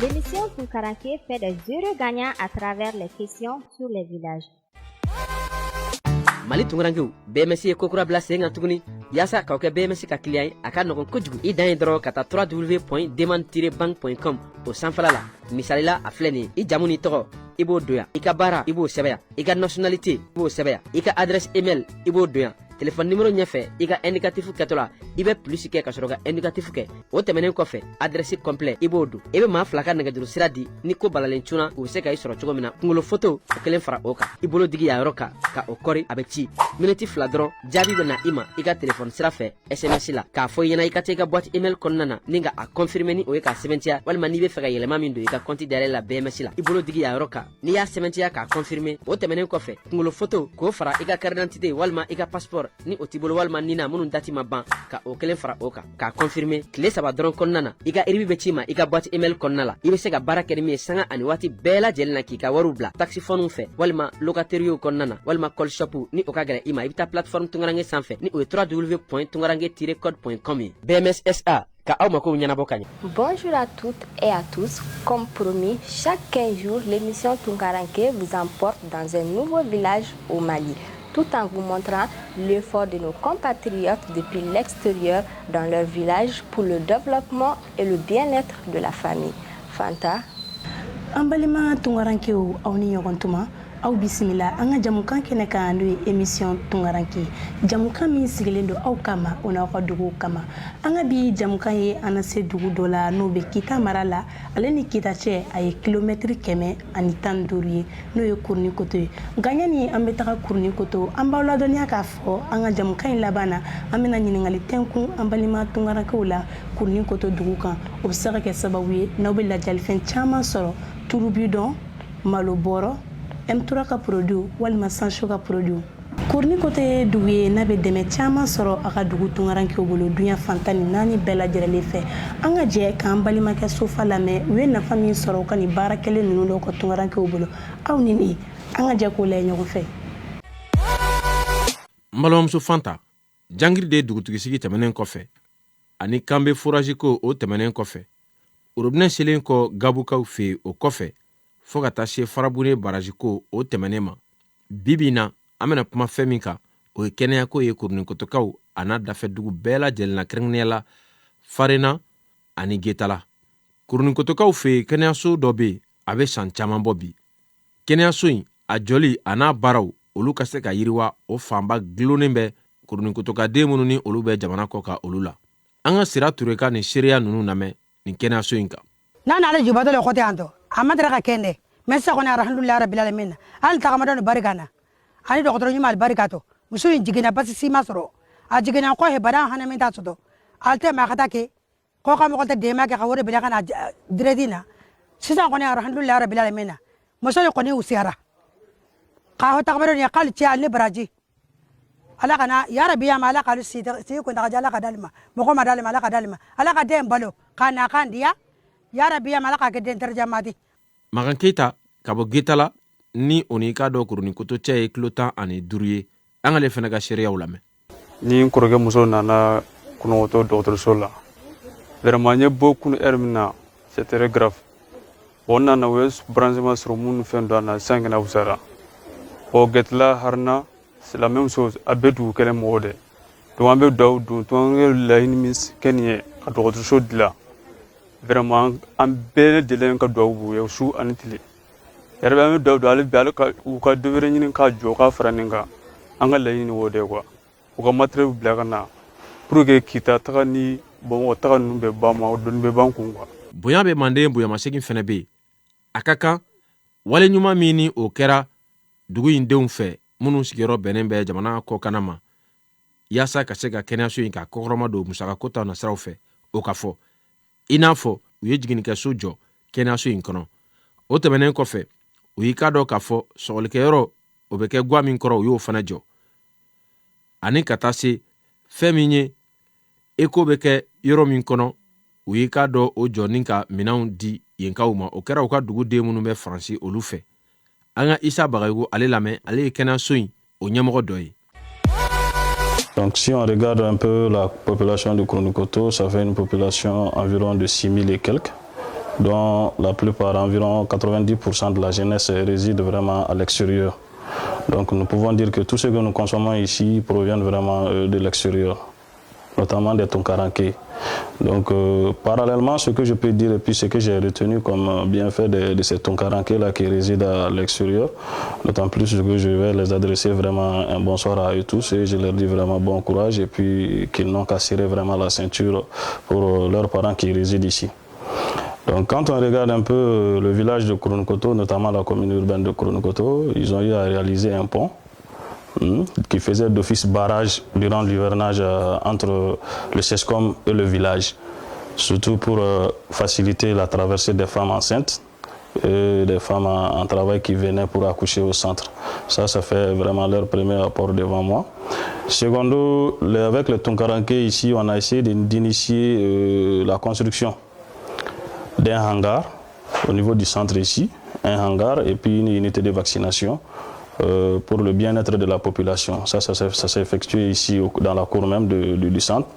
L'émission Tunkaranke fait des heureux gagnants à travers les questions sur les villages. Mali Tunkarankew BMC ye kokura bila sen kan tuguni yasa ka kɛ BMC ka client ye a ka nɔgɔn kojugu i dan ye dɔrɔn ka taa www.demande-bank.com o sanfɛla la misalila a filɛ nin i jamu ni tɔgɔ i b'o don yan i ka baara i b'o sɛbɛn i ka nationalité i b'o sɛbɛn yan i ka adresse email i b'o don yan téléphone numéro ɲɛfɛ i ka indicatif kɛtɔla i bɛ plus kɛ ka sɔrɔ ka indicatif kɛ o tɛmɛnen kɔfɛ adresse complet i b'o don i bɛ maa fila ka nɛgɛjuru sira di ni ko balalen cunna u bɛ se ka i sɔrɔ cogo min na kunkolo photo o kelen fara o kan i bolo digi y'a yɔrɔ kan ka o kɔri a bɛ ci miniti fila dɔrɔn jaabi bɛ na i ma i ka téléphone sira fɛ SMS la k'a fɔ i ɲɛna i ka taa i ka boîte email kɔnɔna na ni ka a confirmer ni o ye k'a sɛbɛntiya walima n'i bɛ fɛ ka yɛlɛma min don i ka compte dayɛlɛ la BMS la i bolo digi y'a yɔrɔ kan n'i y'a sɛbɛntiya k'a confirmer o tɛmɛnen kɔfɛ kunkolo photo k'o fara i ka carte d'identité walima i ka passeport ni o t'i bolo walima nina minnu dati ma ban ka o kelen fara o kan k'a confirmer tile 3 dɔrɔn kɔnɔna na i ka RIB bɛ ci ma i ka boîte email kɔnɔna la i bɛ se ka baara kɛ ni min ye sanga ani waati bɛɛ lajɛlen na k'i ka wariw bila taxifoniw fɛ walima locataires kɔnɔna na walima call shop ni o ka gɛrɛ i ma i bɛ taa plateforme Tunkaranke sanfɛ ni o ye www.tunkaranke-code.com ye BMS SA ka aw makow ɲɛnabɔ ka ɲɛ. Bonjour à toutes et à tous. Comme promis, chaque 15 jours, l'émission Tunkaranke vous emporte dans un nouveau village au Mali, tout en vous montrant l'effort de nos compatriotes depuis l'extérieur dans leur village pour le développement et le bien-être de la famille. Fanta. Ambalima Tunkaranke ou Auni Yogontuma, aw bisimila an ka jamukan kɛnɛ kan n'o ye émission Tunkaranke. Jamukan min sigilen don aw kama o n'aw ka dugu kama. An ka bi jamukan ye an na se dugu dɔ la n'o bɛ Kita mara la, ale ni Kita cɛ a ye kilomɛtiri 115 ye n'o ye Kurunin-Koto ye. Nka yanni an bɛ taga Kurunin-Koto an b'aw ladɔnniya k'a fɔ an ka jamukan in laban na an bɛna ɲininkali tɛnkun an balima Tunkarankew la Kurunin-Koto dugu kan. O bɛ se ka kɛ sababu ye n'aw bɛ lajalifɛn caman sɔrɔ turu bidɔn, malo bɔrɔ, M3 ka produit walima Sancho ka produit. Kurunin-Koto ye dugu ye n'a bɛ dɛmɛ caman sɔrɔ a ka dugu Tunkarankew bolo duɲa fantan ni naani bɛɛ lajɛlen fɛ. An ka jɛ k'an balimakɛ Sofa lamɛn u ye nafa min sɔrɔ u ka nin baara kelen ninnu dɔw ka Tunkarankew bolo. Aw ni ne an ka jɛ k'o lajɛ ɲɔgɔn fɛ. N balimamuso Fanta, jangiri de ye dugutigisigi tɛmɛnen kɔfɛ ani kanbe forage ko o tɛmɛnen kɔfɛ robinet selen kɔ gabukaw fɛ o kɔfɛ fo ka taa se Farabune baraji ko o tɛmɛnen ma bibi na an bɛna kuma fɛn min kan o ye kɛnɛyako ye Kurunin-Kotokaw a n'a dafɛ dugu bɛɛ lajɛlen na kɛrɛnkɛrɛnnenya la Farena ani Getala. Kurunin-Kotokaw fɛ kɛnɛyaso dɔ bɛ yen a bɛ san caman bɔ bi. Kɛnɛyaso in a jɔli a n'a baaraw olu ka se ka yiriwa o fanba gulonnen bɛ Kurunin-Kotokaden minnu ni olu bɛ jamana kɔ ka olu la. An ka Sira Ture ka nin seereya ninnu lamɛn nin kɛnɛyaso in kan. N'a n'ale jubado le kote anto amadra ka kende mesa kone alhamdulillah rabbil alamin al tagamado barikana ani docteur nyuma barikato muso jigina basi sima soro a jigina ko he bada hana min tatso al te ma kata ke ko kam ko te de ma ke ka wore bila kana dredina sisa kone alhamdulillah rabbil alamin muso ko ni usiara ka ho tagamado ni qal ti al baraji ala kana ya rabbi ya mala qalu si ko ndaga jala kadalma mo ko madalma ala kadalma ala ka dem balo kana kan dia ya rabbi ya mala ka ke den terjamadi Magan Keita ka bɔ Getala ni o ni ka dɔ Kurunin-Koto cɛ ye kilo 15 ye an ka le fana ka seereyaw lamɛn. Ni n kɔrɔkɛ muso nana Kurunin-Koto dɔgɔtɔrɔso la vraiment n ye bɔ kun heure min na c'est très grave o nana o ye branchement sɔrɔ mun fɛn dɔ a na san kɛnɛ fusara o Getala Harna c'est la même chose a bɛɛ dugu kelen mɔgɔ de donc an bɛ dugawu dun to an ye laɲini min kɛ nin ye ka dɔgɔtɔrɔso dilan vraiment an bɛɛ lajɛlen ka dugawu b'u ye su ani tile yɛrɛ bɛ an bɛ dugawu don ale bɛ ale ka u ka dɔ wɛrɛ ɲini k'a jɔ k'a fara nin kan an ka laɲini o de quoi u ka matériel bila ka na pour que Kita taga ni Bamakɔ taga ninnu bɛ ban ma o dɔnni bɛ ban kun quoi. Bonya bɛ Manden bonyamasegin fana bɛ yen a ka kan wale ɲuman min ni o kɛra dugu in denw fɛ minnu sigiyɔrɔ bɛnnen bɛ jamana kɔkanna ma yaasa ka se ka kɛnɛyaso in ka kɔkɔrɔma don musakako ta nasiraw fɛ o ka fɔ i n'a fɔ u ye jiginnikɛso jɔ kɛnɛyaso in kɔnɔ o tɛmɛnen kɔfɛ u y'i ka dɔn k'a fɔ sɔgɔlikɛyɔrɔ o bɛ kɛ gwa min kɔrɔ u y'o fana jɔ ani ka taa se fɛn min ye eko bɛ kɛ yɔrɔ min kɔnɔ u y'i ka dɔn o jɔ ni ka minɛnw di yenkaw ma o kɛra u ka dugu den minnu bɛ Faransi olu fɛ an ka Isa Bagayogo ale lamɛn ale ye kɛnɛyaso in o ɲɛmɔgɔ dɔ ye. Donc si on regarde un peu la population de Kurunin-Koto, ça fait une population environ de 6000 et quelques. dont la plupart, environ 90% de la jeunesse, réside vraiment à l'extérieur. Donc nous pouvons dire que tout ce que nous consommons ici provient vraiment de l'extérieur, notamment des tonkaranké. Donc parallèlement, ce que je peux dire, et puis ce que j'ai retenu comme bienfait de ces tonkaranké-là qui résident à l'extérieur, d'autant plus que je vais les adresser vraiment un bonsoir à eux tous et je leur dis vraiment bon courage et puis qu'ils n'ont qu'à serrer vraiment la ceinture pour leurs parents qui résident ici. Donc quand on regarde un peu le village de Kourounekoto, notamment la commune urbaine de Kourounekoto, ils ont eu à réaliser un pont qui faisait d'office barrage durant l'hivernage entre le SESCOM et le village, surtout pour faciliter la traversée des femmes enceintes et des femmes en travail qui venaient pour accoucher au centre. Ça fait vraiment leur premier apport devant moi. Secondo, avec le tonkaranké ici, on a essayé d'initier la construction d'un hangar au niveau du centre ici, un hangar et puis une unité de vaccination pour le bien-être de la population. Ça s'est effectué ici dans la cour même du centre.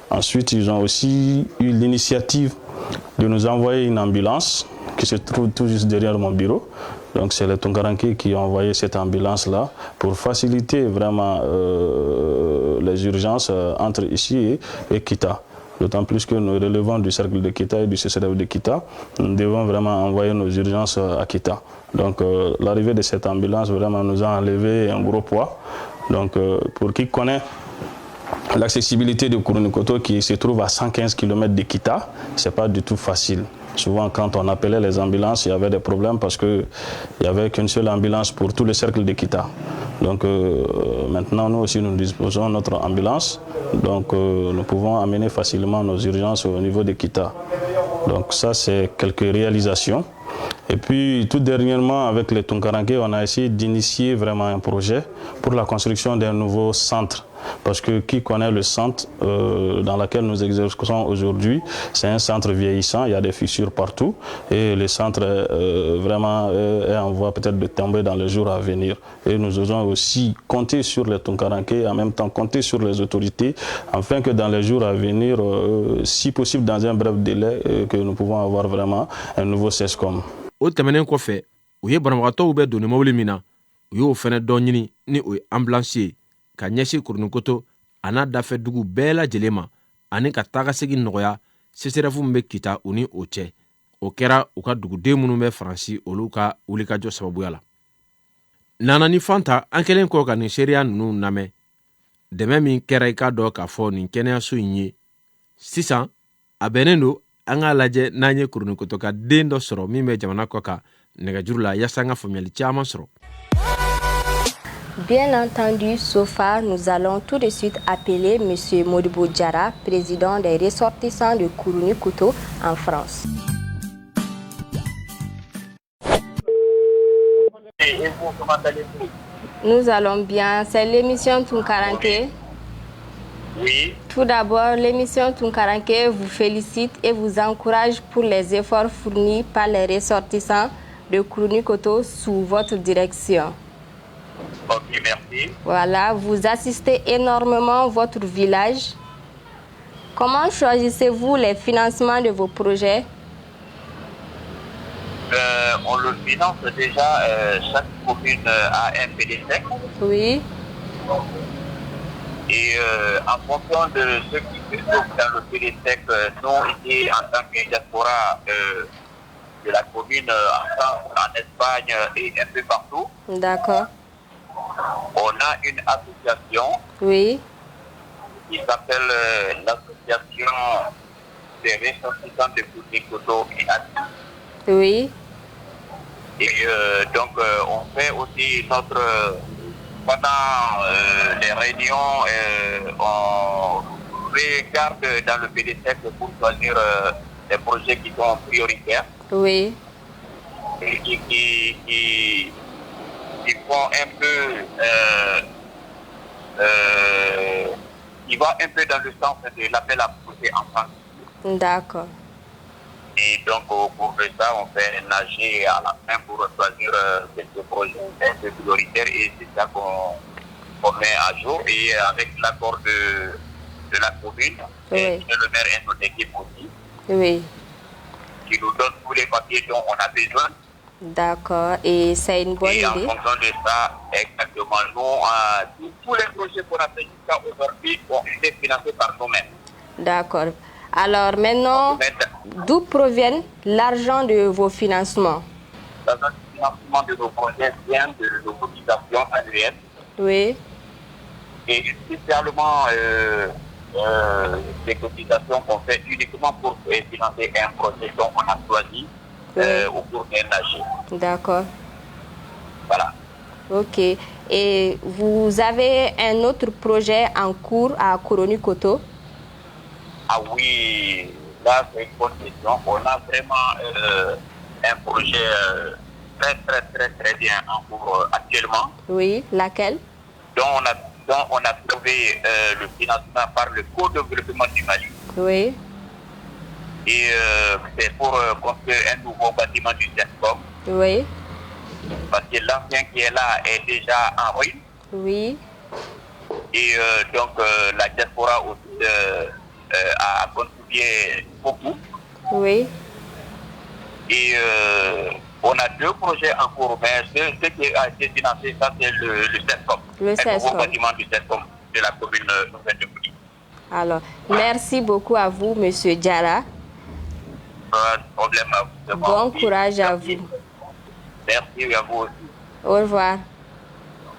Ensuite, ils ont aussi eu l'initiative de nous envoyer une ambulance qui se trouve tout juste derrière mon bureau. Donc c'est les Tonkaranké qui ont envoyé cette ambulance-là pour faciliter vraiment les urgences entre ici et Kita. D'autant plus que nous relevons du cercle de Kita et du CCRF de Kita. Nous devons vraiment envoyer nos urgences à Kita. Donc l'arrivée de cette ambulance vraiment nous a enlevé un gros poids. Donc pour qui connaît l'accessibilité de Kourounekoto qui se trouve à 115 km de Kita, ce n'est pas du tout facile. Souvent, quand on appelait les ambulances, il y avait des problèmes parce qu'il n'y avait qu'une seule ambulance pour tout le cercle de Kita. Donc maintenant, nous aussi, nous disposons de notre ambulance. Donc nous pouvons amener facilement nos urgences au niveau de Kita. Donc ça, c'est quelques réalisations. Et puis, tout dernièrement, avec les Tonkaranké, on a essayé d'initier vraiment un projet pour la construction d'un nouveau centre. Parce que qui connaît le centre dans lequel nous exerçons aujourd'hui, c'est un centre vieillissant, il y a des fissures partout et le centre vraiment est en voie peut-être de tomber dans les jours à venir. Et nous osons aussi compter sur les Tonkaranké et en même temps compter sur les autorités afin que dans les jours à venir, si possible dans un bref délai, que nous pouvons avoir vraiment un nouveau SESCOM. O tɛmɛnen kɔfɛ u ye banabagatɔw bɛ doni mobili min na u y'o fɛnɛ dɔ ɲini ni o ye ambulansi ye ka ɲɛsi Kourounekoto a n'a dafɛ dugu bɛɛ lajɛlen ma ani ka tagasegi nɔgɔya CCRF min bɛ Kita u ni o cɛ. O kɛra u ka duguden minnu bɛ Faransi olu ka wulikajɔ sababuya la. Nana ni Fanta an kɛlen kɔ ka nin seereya ninnu lamɛn dɛmɛ min kɛra I k'a dɔn k'a fɔ nin kɛnɛyaso in ye sisan a bɛnnen don an k'a lajɛ n'an ye Kourounekoto ka den dɔ sɔrɔ min bɛ jamana kɔ kan nɛgɛjuru la yaasa an ka faamuyali caman sɔrɔ. Bien entendu, Sofa, nous allons tout de suite appeler M. Modibo Diarra, président des ressortissants de Kourounekoto en France. Et vous, comment allez-vous? Nous allons bien. C'est l'émission Tonkaranké. Oui. Tout d'abord, l'émission Tonkaranké vous félicite et vous encourage pour les efforts fournis par les ressortissants de Kourounekoto sous votre direction. Ok, merci. Voilà, vous assistez énormément votre village. Comment choisissez-vous les financements de vos projets? On le finance déjà, chaque commune a un PDSEC. Oui. Et en fonction de ce qui se trouve dans le PDSEC, nous, ici, en tant que diaspora de la commune, en France, en Espagne et un peu partout, D'accord. on a une association Oui. qui s'appelle l'association des ressortissants de Kourounekoto et Ati. Oui. Et donc on fait aussi pendant les réunions, on regarde dans le PDSEC pour choisir les projets qui sont prioritaires. Oui. Et qui font un peu, qui va un peu dans le sens de l'appel à projet en France. D'accord. Et donc au cours de ça, on fait nager à la fin pour choisir quelques projets un peu prioritaires et c'est ça qu'on met à jour. Et avec l'accord de la commune, Oui. et le maire et notre équipe aussi. Oui. qui nous donne tous les papiers dont on a besoin. D'accord, et c'est une bonne Et en idée. fonction de ça, exactement, nous, tous les projets qu'on a fait jusqu'à aujourd'hui ont été financés par nous-mêmes. D'accord. Alors maintenant, d'où provient l'argent de vos financements? L'argent du financement de nos projets vient de nos cotisations annuelles. Oui. Et spécialement des cotisations qu'on fait uniquement pour financer un projet dont on a choisi au cours d'un âge. D'accord. Voilà. Ok. Et vous avez un autre projet en cours à Kouronikoto? Ah oui, là c'est une bonne question. On a vraiment un projet très bien en cours actuellement. Oui, laquelle? Dont on a trouvé le financement par le co-développement du Mali. Oui. Et c'est pour construire un nouveau bâtiment du CESCOM. Oui. Parce que l'ancien qui est là est déjà en ruine. Oui. Et donc la diaspora aussi a contribué beaucoup. Oui. Et on a deux projets en cours, mais ce qui a été financé, ça c'est le CESCOM. Le CESCOM. Un nouveau bâtiment du CESCOM de la commune nouvelle de Bouly. Alors, merci beaucoup à vous, Monsieur Diarra. Pas de problème à vous. Bon courage à vous. Merci à vous aussi. Au revoir.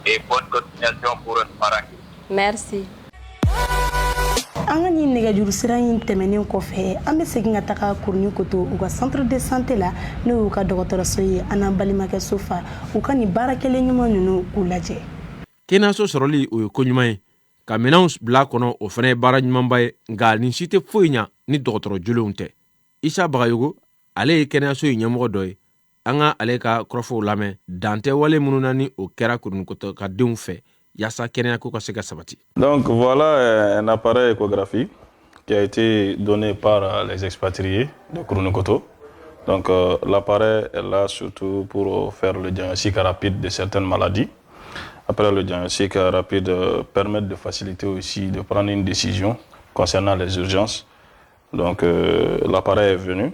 Et bonne continuation pour Marrakech. Merci. An ka nin nɛgɛjuru sira in tɛmɛnen kɔfɛ an bɛ segin ka taga Kouronikoto u ka centre de santé la n'o y'u ka dɔgɔtɔrɔso ye an n'an balimakɛ Sofa u ka nin baara kelen ɲuman ninnu k'u lajɛ. kɛnɛyaso sɔrɔli o ye koɲuman ye ka minɛnw bila kɔnɔ o fana ye baara ɲumanba ye nka nin si tɛ foyi ɲa ni dɔgɔtɔrɔ jolenw tɛ. Isa Bagayogo ale ye kɛnɛyaso ye ɲɛmɔgɔ dɔ ye. An ka ale ka kɔrɔfɔw lamɛn dan tɛ wale minnu na ni o kɛra Kouronikoto ka denw fɛ yasa kɛnɛya ko ka se ka sabati. Donc voilà un appareil échographie qui a été donné par les expatriés de Kouronikoto. Donc l'appareil est là surtout pour faire le diagnostic rapide de certaines maladies. Après le diagnostic rapide permet de faciliter aussi de prendre une décision concernant les urgences. Donc l'appareil est venu.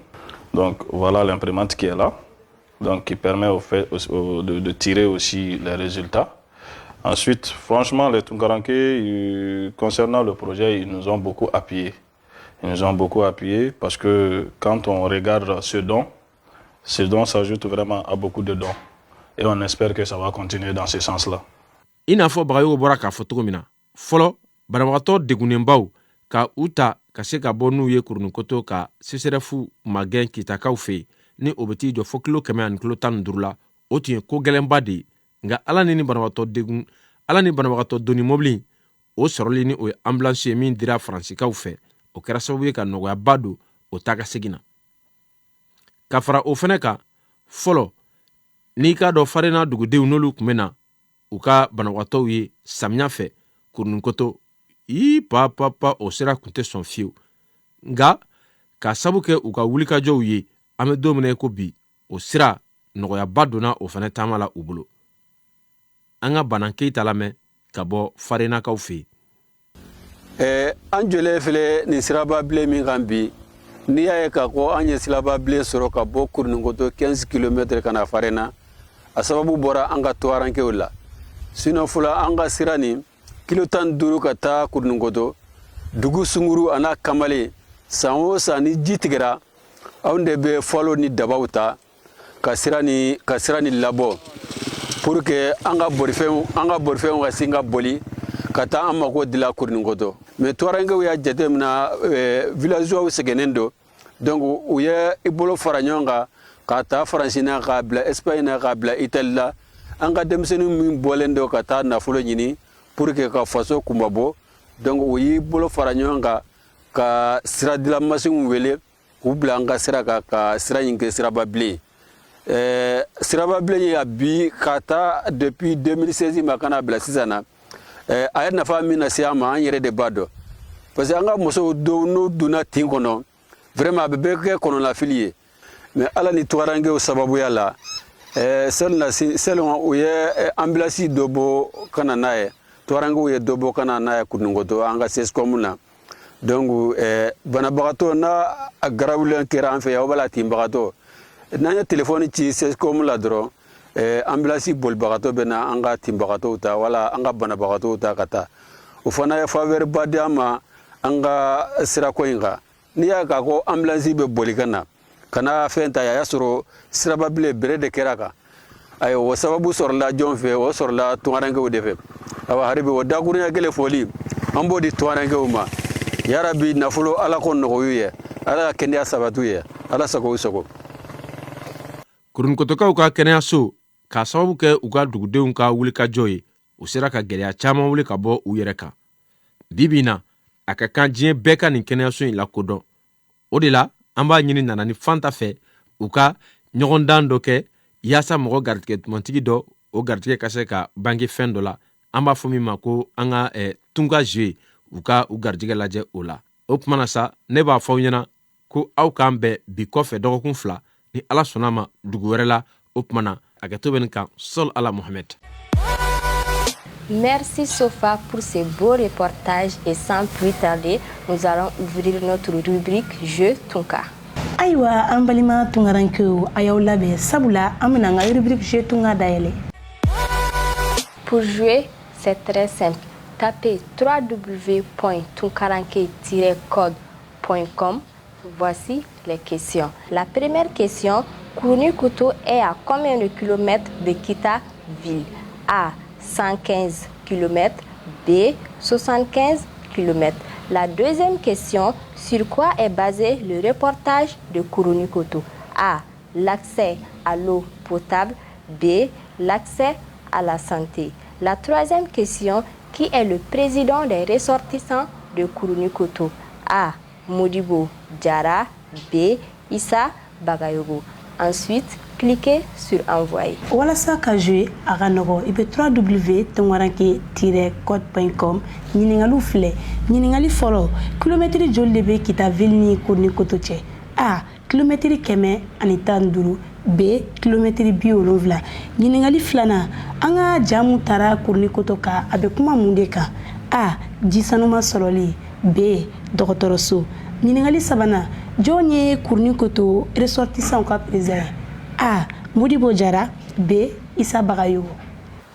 Donc voilà l'imprimante qui est là. Donc qui permet de tirer aussi les résultats. Ensuite, franchement, les Tungaranké, concernant le projet, ils nous ont beaucoup appuyés. Ils nous ont beaucoup appuyés parce que quand on regarde ce don s'ajoute vraiment à beaucoup de dons. Et on espère que ça va continuer dans ce sens-là. I n'a fɔ Bagayogo bɔra k'a fɔ cogo min na fɔlɔ banabagatɔ degunenbaw ka u ta ka se ka bɔ n'u ye Kouronikoto ka CSRF magɛn kitakaw fɛ ni o bɛ t'i jɔ fɔ kilo 100 ani kilo 15 la o tun ye ko gɛlɛnba de ye nka ala ni banabagatɔ doni mobili o sɔrɔli ni o ye ambulance ye min dira faransikaw fɛ o kɛra sababu ye ka nɔgɔyaba don o ta ka segin na ka fara o fɛnɛ kan fɔlɔ n'i k'a dɔn farina dugudenw n'olu tun bɛ na u ka banabagatɔw ye samiya fɛ Kouronikoto papa o sira kun tɛ sɔn fiyewu nka ka sabu kɛ u ka wulikajɔw ye an bɛ don min ko bi o sira nɔgɔyaba donna o fɛnɛ taama la u bolo an ka Banan Keita lamɛn ka bɔ farinakaw fɛ yen. An jɔlen filɛ nin siraba bilen min kan bi n'i y'a ye k'a fɔ an ye siraba bilen sɔrɔ ka bɔ Kouronikoto 15 km ka na Farena a sababu bɔra an ka Tungarankew la sinon fɔlɔ an ka sira nin kilo 15 ka taa Kouronikoto dugu sunguru a n'a kamalen san o san ni ji tigɛra anw de bɛ fɔlɔ ni dabaw ta ka sira ni labɔ pour que an ka bolifɛnw ka sin ka boli ka taa an mako dila Kouronikoto mais Tungarankew y'a jateminɛ villageois sɛgɛnnen don donc u ye i bolo fara ɲɔgɔn kan ka taa Faransi na k'a bila Espagne na k'a bila Italie la an ka denmisɛnninw min bɔlen don ka taa nafolo ɲini pour que ka faso kunbabɔ donc u y'i bolo fara ɲɔgɔn kan ka siradilanmasinw wele k'u bila an ka sira kan ka sira ɲin kɛ siraba bilen siraba bilen ye a bi ka taa depuis 2016 ma kana bila sisan na a ye nafa min na se an ma an yɛrɛ de b'a dɔn parce que an ka musow n'u donna tin kɔnɔ vraiment a bɛ bɛɛ kɛ kɔnɔnafili ye mais ala ni Tungarankew sababuya la selon u ye ambulance dɔ bɔ ka na n'a ye Tungarankew ye dɔ bɔ ka na n'a ye Kouronikoto an ka CSCOM na donc banabagatɔ na a garawulen kɛra an fɛ yan o b'a la tinbagatɔ n'an ye telefɔni ci sescom la dɔrɔn ambulance bolibagatɔ bɛ na an ka tinbagatɔw ta wala an ka banabagatɔw ta ka taa o fana ye faveur ba di an ma an ka sirako in kan n'i y'a k'a ko ambulance bɛ boli ka na kana fɛn ta a y'a sɔrɔ sirababile bere de kɛra kan ayiwa o sababu sɔrɔla jɔn fɛ o sɔrɔla tungarankew de fɛ awa haribi o dakurunya kelen foli an b'o di tungarankew ma yarabi nafolo ala ko nɔgɔyu ye ala ka kɛnɛya sabatu ye ala sago sago Kurunikotokaw ka kɛnɛyaso k'a sababu kɛ u ka dugudenw ka wulikajɔ ye u sera ka gɛlɛya caman wuli ka bɔ u yɛrɛ kan bibi in na a ka kan diɲɛ bɛɛ ka nin kɛnɛyaso in lakodɔn o de la an b'a ɲini Nanani Fanta fɛ u ka ɲɔgɔndan dɔ kɛ yaasa mɔgɔ garijɛgɛ tumatigi dɔ o garijɛgɛ ka se ka bange fɛn dɔ la an b'a fɔ min ma ko an ka tunga jeu u ka u garijɛgɛ lajɛ o la o tuma na sa ne b'a fɔ aw ɲɛna ko aw k'an bɛn bi kɔfɛ dɔgɔkun 2 ni ala sɔnna ma dugu wɛrɛ la o tuma na a kɛ to bɛ nin kan Sol Ala Mohamed. Merci Sofa pour ces beaux reportages et sans plus tarder, nous allons ouvrir notre rubrique Jeu Tunka. Aïwa, an balima tungarankew a y'aw labɛn sabula an bɛna an ka rubrique Jeu Tunga dayɛlɛ. Pour jouer, c'est très simple. Tapez www.tunkaranke-code.com. Voici les questions. La première question, Kourougny-Koutou est à combien de kilomètres de Kita ville? A. 115 km, B. 75 km. La deuxième question, sur quoi est basé le reportage de Kourougny-Koutou? A. L'accès à l'eau potable. B. L'accès à la santé. La troisième question, qui est le président des ressortissants de Kourougny-Koutou? A. Modibo Diarra. B. Issa Bagayogo. Ensuite, cliquez sur envoyer. Walasa ka jouer a ka nɔgɔ i bɛ www.tunkaranke-code.com ɲininkaliw filɛ ɲininkali fɔlɔ kilomɛtiri joli de bɛ Kita ville ni Kourougny-Koutou cɛ? A. kilomɛtiri 115. B. kilomɛtiri 70. ɲininkali filanan an ka ja mun taara Kourougny-Koutou kan a bɛ kuma mun de kan? A. jisanuma sɔrɔli. B. dɔgɔtɔrɔso. ɲininkali sabanan jɔn ye Kourougny-Koutou ressortissant ka président? A. Modibo Diarra. B. Issa Bagayogo.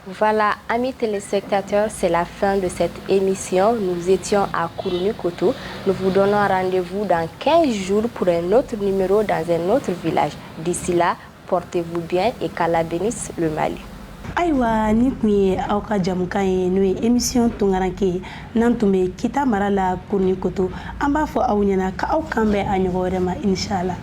Voilà, amis téléspectateurs, c'est la fin de cette émission. Nous étions à Kourougny-Koutou. Nous vous donnons rendez-vous dans 15 jours pour un autre numéro dans un autre village. D'ici là, portez-vous bien et qu'Allah bénisse le Mali. Aïwa, ni kun ye aw ka jamukan ye n'o ye émission Tunkaranke ye n'an tun bɛ Kita mara la Kourougny-Koutou an b'a fɔ aw ɲɛna k'aw kan bɛn a ɲɔgɔn wɛrɛ ma inshallah.